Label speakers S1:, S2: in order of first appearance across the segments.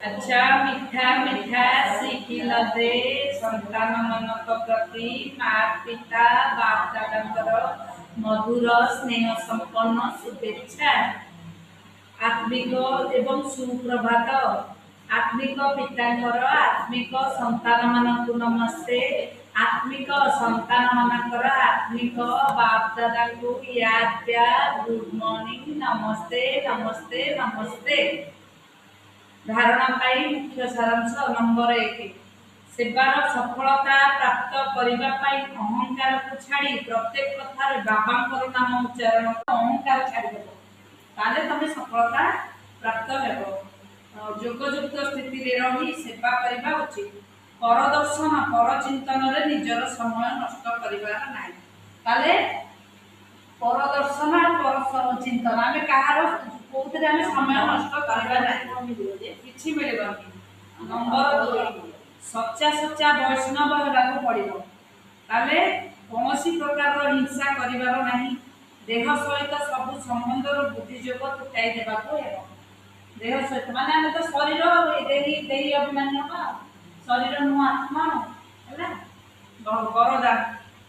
S1: अच्छा मिठा मिठा शिखिल दे संतान मनक प्रति माँ पिता बाप दादा मधुर स्नेह संपन्न शुभेच्छा। आत्मिक एवं सुप्रभात। आत्मिक पितांकर आत्मिक संतान मानकु नमस्ते। आत्मिक संतान मानकर आत्मिक बाप दादा को याद दिया गुड मॉर्निंग नमस्ते नमस्ते नमस्ते। धारणा पाई मुख्य सारांश नंबर 1 सेवार सफलता प्राप्त करने अहंकार को छाड़ी प्रत्येक कथार बाबा नाम उच्चारण अहंकार छाड़ ताले तुम सफलता प्राप्त हेब। जोगयुक्त स्थिति रही सेवा करने उचित। परदर्शन परचिंतन निजर समय नष्ट करिवार नाही। ताले परदर्शन पर चिंतन आम कहार कौन आम समय नष्ट करवा किसी मिलबनी। नंबर 2 सच्चा सच्चा वैष्णव होगा पड़ो ताले कौन प्रकार हिंसा करिवार नाही। देह सहित सब संबंध बुद्धिजोग तुटाई देवाक देह सहित माने आम तो शरीर देही अभिमानी शरीर नु आत्मा है वरदान।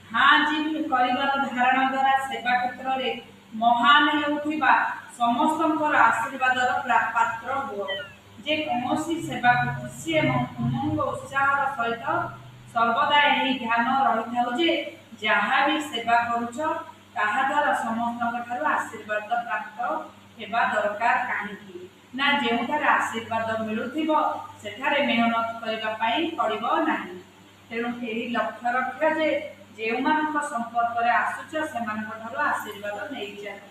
S1: हाँ जी कर धारणा द्वारा सेवा क्षेत्र में महान होउथिबा समस्त आशीर्वाद पात्र हुआ। जे कौन सेवा को खुशी एवं उमंग उत्साह सहित सर्वदा यही ध्यान रही था जे जहाँ भी सेवा करुच ताहा द्वारा समस्त आशीर्वाद प्राप्त होगा दरकार कहीं ना जो आशीर्वाद मिलुथिबो सेठारे मेहनत करने पड़ो ना। तेणु यही लक्ष्य रख जे जो संपर्क में आसुच से आशीर्वाद नहीं जाए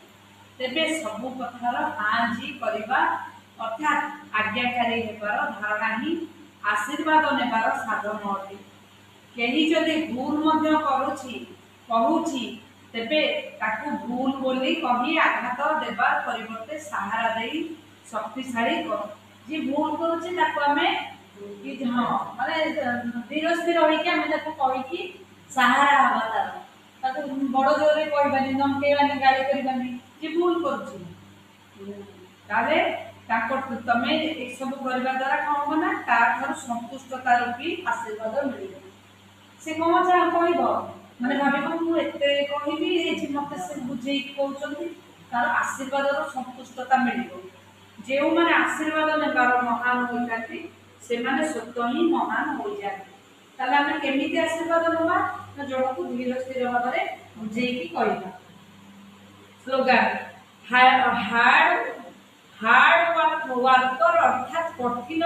S1: तेरे सबू कथार हाँ जी करवा अर्थात आज्ञाकारी होबार धारणा ही आशीर्वाद नेबार साधन अटे। कहीं जदि भूल कहूँ तेबे ताकू भूल बोली कही आघात देवार परिवर्ते सहारा दे शक्तिशाली कर। जी भूल करुचे हाँ माने धीर स्थिर होगी सहारा हवा तार बड़ जोरे कहबानी धमकेबानी गाड़ी करबानी जी भूल कर तमें ये सब करने द्वारा कौन हम ना तार संतुष्टता रूपी आशीर्वाद मिल से कौन चाह कह मैंने भाव मुझे मत से बुझे कहते तार आशीर्वाद संतुष्टता मिल जो मैंने आशीर्वाद नेबार महान होती से स्वतः ही महान हो जाते। आम केमी आशीर्वाद नवा जन को धीर स्थिर भाव में बुझे कहना। स्लोगान हार्ड वर्कर अर्थात कठिन